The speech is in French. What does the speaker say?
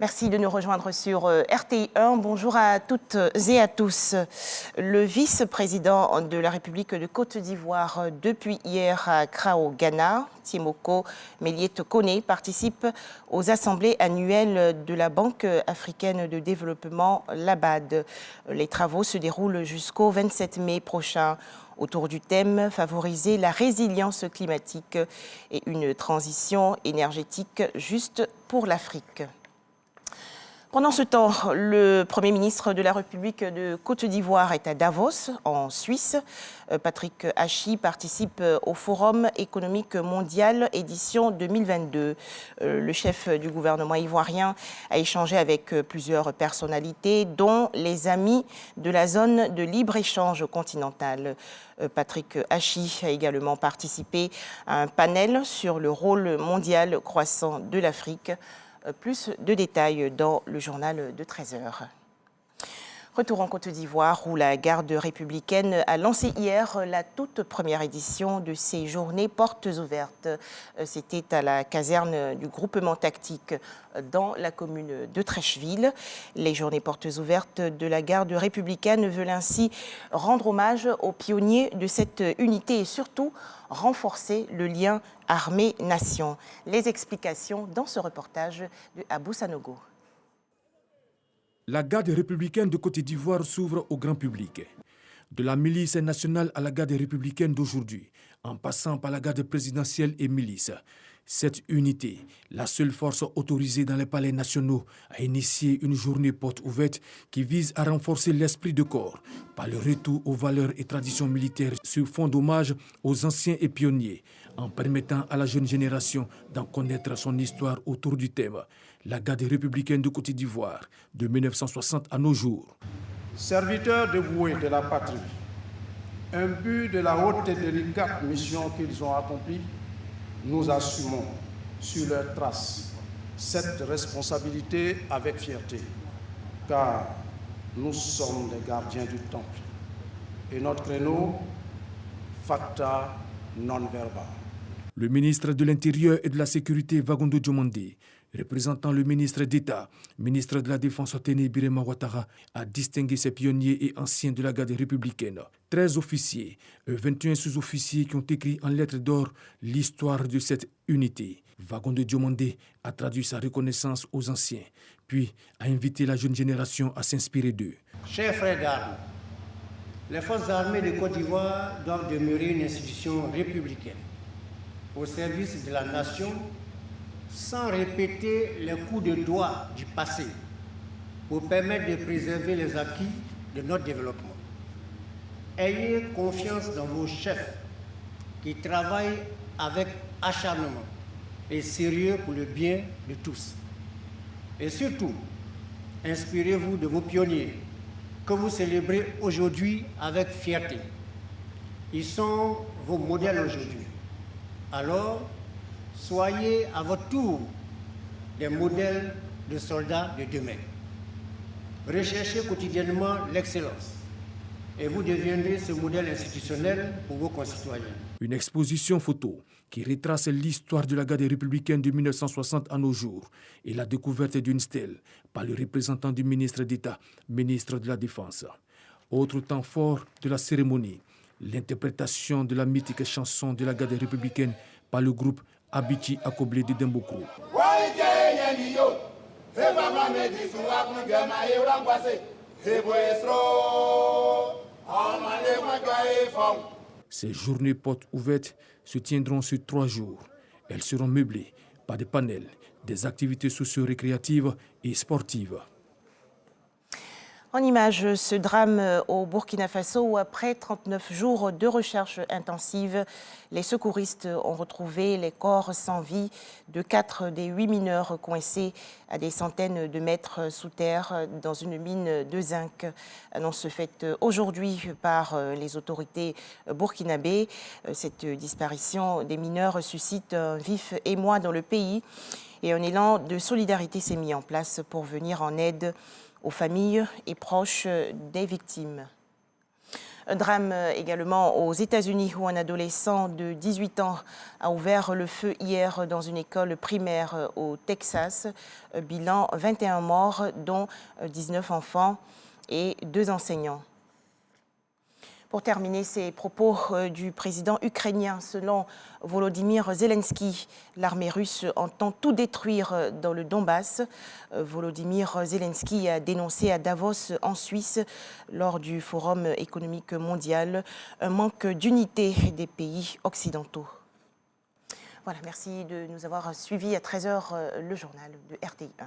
Merci de nous rejoindre sur RTI1. Bonjour à toutes et à tous. Le vice-président de la République de Côte d'Ivoire depuis hier à Accra au Ghana, Tiemoko Méliette Koné, participe aux assemblées annuelles de la Banque africaine de développement, l'ABAD. Les travaux se déroulent jusqu'au 27 mai prochain. Autour du thème « Favoriser la résilience climatique et une transition énergétique juste pour l'Afrique ». Pendant ce temps, le Premier ministre de la République de Côte d'Ivoire est à Davos, en Suisse. Patrick Hachi participe au Forum économique mondial édition 2022. Le chef du gouvernement ivoirien a échangé avec plusieurs personnalités, dont les amis de la zone de libre-échange continentale. Patrick Hachi a également participé à un panel sur le rôle mondial croissant de l'Afrique. Plus de détails dans le journal de 13h. Retour en Côte d'Ivoire où la garde républicaine a lancé hier la toute première édition de ses journées portes ouvertes. C'était à la caserne du groupement tactique dans la commune de Trècheville. Les journées portes ouvertes de la garde républicaine veulent ainsi rendre hommage aux pionniers de cette unité et surtout renforcer le lien armée-nation. Les explications dans ce reportage de Abou Sanogo. La garde républicaine de Côte d'Ivoire s'ouvre au grand public. De la milice nationale à la garde républicaine d'aujourd'hui, en passant par la garde présidentielle et milice. Cette unité, la seule force autorisée dans les palais nationaux, a initié une journée porte ouverte qui vise à renforcer l'esprit de corps par le retour aux valeurs et traditions militaires sur fond d'hommage aux anciens et pionniers, en permettant à la jeune génération d'en connaître son histoire autour du thème « La garde républicaine de Côte d'Ivoire, de 1960 à nos jours ». Serviteurs dévoués de la patrie, imbus de la haute et délicate mission qu'ils ont accomplie, nous assumons sur leurs traces cette responsabilité avec fierté, car nous sommes les gardiens du temple et notre créneau, facta non verba. Le ministre de l'Intérieur et de la Sécurité, Wagondo Diomandé, représentant le ministre d'État, ministre de la Défense Téné Birema Ouattara, a distingué ces pionniers et anciens de la garde républicaine. 13 officiers et 21 sous-officiers qui ont écrit en lettres d'or l'histoire de cette unité. Wagondo Diomandé a traduit sa reconnaissance aux anciens, puis a invité la jeune génération à s'inspirer d'eux. Chers frères d'armes, les forces armées de Côte d'Ivoire doivent demeurer une institution républicaine au service de la nation, sans répéter les coups de doigt du passé pour permettre de préserver les acquis de notre développement. Ayez confiance dans vos chefs qui travaillent avec acharnement et sérieux pour le bien de tous. Et surtout, inspirez-vous de vos pionniers que vous célébrez aujourd'hui avec fierté. Ils sont vos modèles aujourd'hui. Alors, soyez à votre tour des modèles de soldats de demain. Recherchez quotidiennement l'excellence et vous deviendrez ce modèle institutionnel pour vos concitoyens. Une exposition photo qui retrace l'histoire de la garde républicaine de 1960 à nos jours et la découverte d'une stèle par le représentant du ministre d'État, ministre de la Défense. Autre temps fort de la cérémonie, l'interprétation de la mythique chanson de la garde républicaine par le groupe Abiti Akoblé de Demboko. Ces journées portes ouvertes se tiendront sur 3 jours. Elles seront meublées par des panels, des activités socio-récréatives et sportives. En image, ce drame au Burkina Faso où après 39 jours de recherche intensive, les secouristes ont retrouvé les corps sans vie de 4 des 8 mineurs coincés à des centaines de mètres sous terre dans une mine de zinc. Annonce faite aujourd'hui par les autorités burkinabées. Cette disparition des mineurs suscite un vif émoi dans le pays et un élan de solidarité s'est mis en place pour venir en aide aux familles et proches des victimes. Un drame également aux États-Unis où un adolescent de 18 ans a ouvert le feu hier dans une école primaire au Texas. Bilan 21 morts, dont 19 enfants et 2 enseignants. Pour terminer, ces propos du président ukrainien, selon Volodymyr Zelensky, l'armée russe entend tout détruire dans le Donbass. Volodymyr Zelensky a dénoncé à Davos, en Suisse, lors du Forum économique mondial, un manque d'unité des pays occidentaux. Voilà, merci de nous avoir suivis à 13h le journal de RTI 1.